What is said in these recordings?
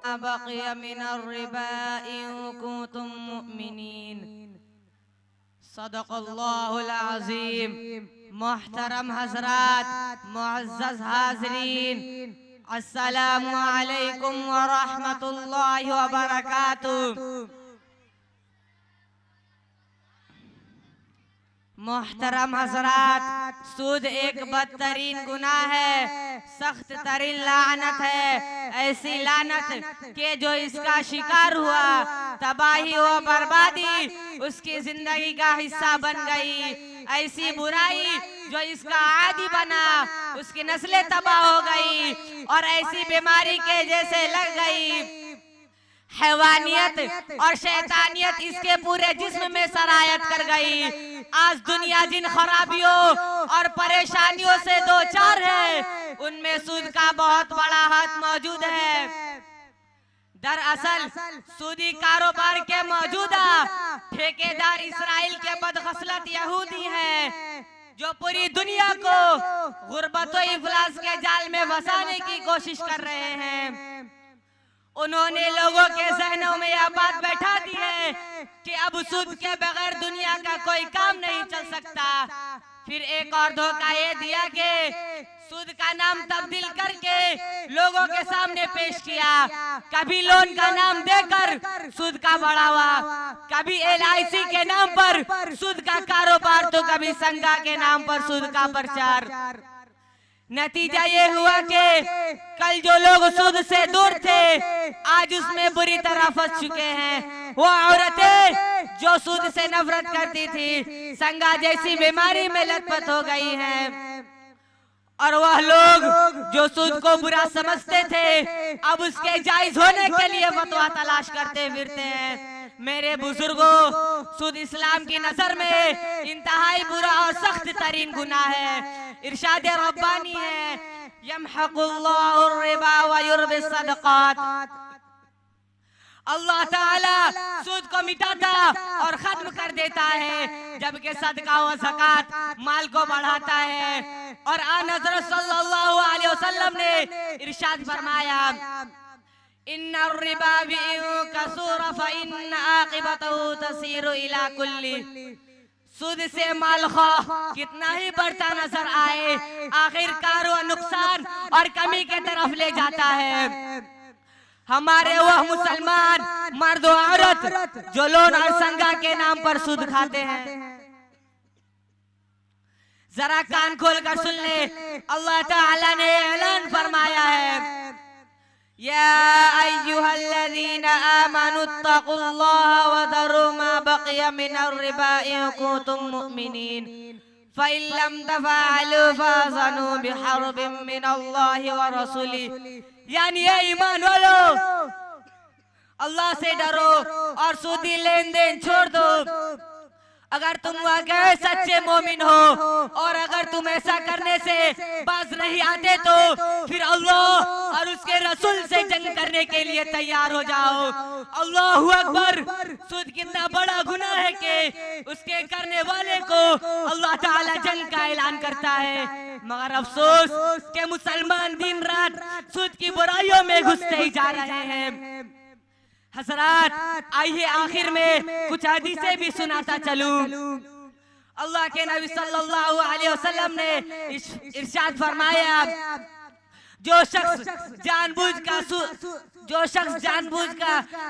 मा बक़िया मिनर रिबा इन कुंतुम मुमिनीन। सदक़ल्लाहुल अज़ीम। मोहतरम हज़रात, मुअज़्ज़ज़ हाज़रीन, अस्सलामु अलैकुम व रहमतुल्लाहि व बरकातुहू। मोहतरम हज़रात, सूद एक बदतरीन गुनाह है, सख्त तरीन लानत है। ऐसी लानत के जो इसका शिकार हुआ, तबाही व बर्बादी उसकी जिंदगी का हिस्सा बन गई। ऐसी बुराई जो इसका आदी बना, उसकी नस्लें तबाह हो गई और ऐसी बीमारी के जैसे लग गई। हैवानियत और शैतानियत इसके पूरे जिस्म में सरायत कर गई। आज दुनिया जिन खराबियों और परेशानियों से दो चार है, उनमें सूद का बहुत बड़ा हाथ मौजूद है। दरअसल सूदी कारोबार के मौजूदा ठेकेदार इसराइल के बदखसलत यहूदी हैं, जो पूरी दुनिया को गुर्बत व इफलास के जाल में फंसाने की कोशिश कर रहे हैं। उन्होंने लोगों के जहनों में यह बात बैठा दी है कि अब सूद के बगैर दुनिया का कोई काम नहीं चल सकता। फिर एक और धोखा ये दिया कि सूद का नाम तब्दील करके लोगों के सामने पेश किया। कभी लोन का नाम देकर सूद का बढ़ावा, कभी LIC के नाम पर सूद का कारोबार, तो कभी संगा के नाम पर सूद का प्रचार। नतीजा ये हुआ कि कल जो लोग सूद से दूर थे, आज उसमें बुरी तरह फंस चुके हैं। वो औरतें जो सूद से नफरत करती थी, संगा जैसी बीमारी में लतपत हो गई हैं। और वह लोग जो सूद को बुरा समझते थे, अब उसके जायज होने के लिए फतवा तलाश करते फिरते हैं। मेरे बुजुर्गों, सूद इस्लाम की नजर में इंतहाई बुरा और सख्त तरीन गुनाह है। इरशाद रब्बानी है, यमहकुल्लाहु रिबा व युर्बि सदक़ात। अल्लाह ताला सूद को मिटाता और खत्म कर देता है, जबकि सदका व ज़कात माल को बढ़ाता है। और आन हज़रत सल्लल्लाहु अलैहि वसल्लम ने इरशाद फरमाया, इन्ना रिबा कसूर फ़इन्न आक़िबतहु तसीरु इला कुल्ली। सूद से माल खा कितना ही बढ़ता नजर आए, आखिरकार वह नुकसान और कमी के तरफ ले जाता है। हमारे वह मुसलमान मर्द और औरत जो लोन और संगा के नाम पर सूद खाते हैं, जरा कान खोल कर सुन ले। अल्लाह ताला ने ऐलान फरमाया है, या अय्युहल्लज़ीना आमनुत्तक़ुल्लाह व ज़रू मा बक़िया मिनर रिबा इन कुंतुम मुमिनीन फ़इन लम तफ़अलू फ़अज़नु बिहर्बिन मिनल्लाहि व रसूलिही। यानी ये ईमान वालों, अल्लाह से डरो और सूदी लेन देन छोड़ दो। अगर तुम वाकई सच्चे मोमिन हो और अगर तुम ऐसा करने से बाज नहीं आते, तो फिर अल्लाह और उसके रसूल से जंग करने के लिए तैयार हो जाओ। अल्लाहू अकबर। सूद कितना बड़ा गुनाह है कि उसके करने वाले को अल्लाह ताला जंग का ऐलान करता है। मगर अफसोस के मुसलमान दिन रात सूद की बुराइयों में घुसते ही जा रहे हैं। हज़रात, आइए आखिर में कुछ हदीसें भी सुनाता चलूं। अल्लाह के नबी सल्लल्लाहु अलैहि वसल्लम ने इरशाद फरमाया, जो शख्स जानबूझ का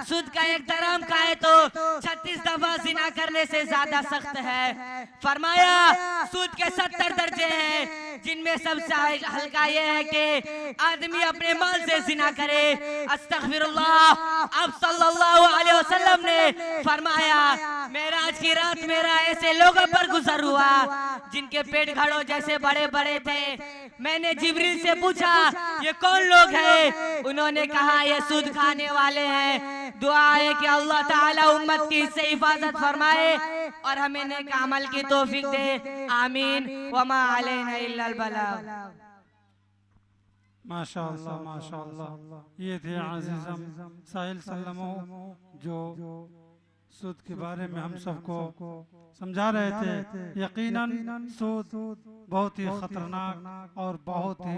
सूद का एक दरहम खाए तो 36 दफा जिना करने से ज्यादा सख्त है। फरमाया, सूद के 70 दर्जे हैं, जिनमें सबसे हल्का ये है कि आदमी अपने माल से जिना करे। अस्तगफिरुल्लाह। अब सल्लल्लाहु अलैहि वसल्लम ने फरमाया, मेराज की रात मेरा ऐसे लोगों पर गुजर हुआ जिनके पेट घड़ों जैसे बड़े बड़े थे। मैंने जिब्रील से पूछा, ये कौन लोग हैं? उन्होंने कहा, ये सूद खाने वाले हैं। दुआ है कि अल्लाह ताला उम्मत की इससे हिफाजत फरमाए और हमें नेक अमल की तौफीक दे। आमीन। वमा अलैना इल्लल बलाग। माशाअल्लाह माशाअल्लाह। ये थे अज़ीज़म साहिल सल्लमो, जो सूद के बारे में हम सबको समझा रहे थे। यकीनन सूद बहुत ही खतरनाक और बहुत ही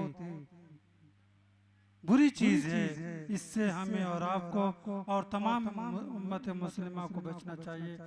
बुरी चीज है। इससे हमें और आपको और तमाम उम्मत मुस्लिमा को बचना चाहिए।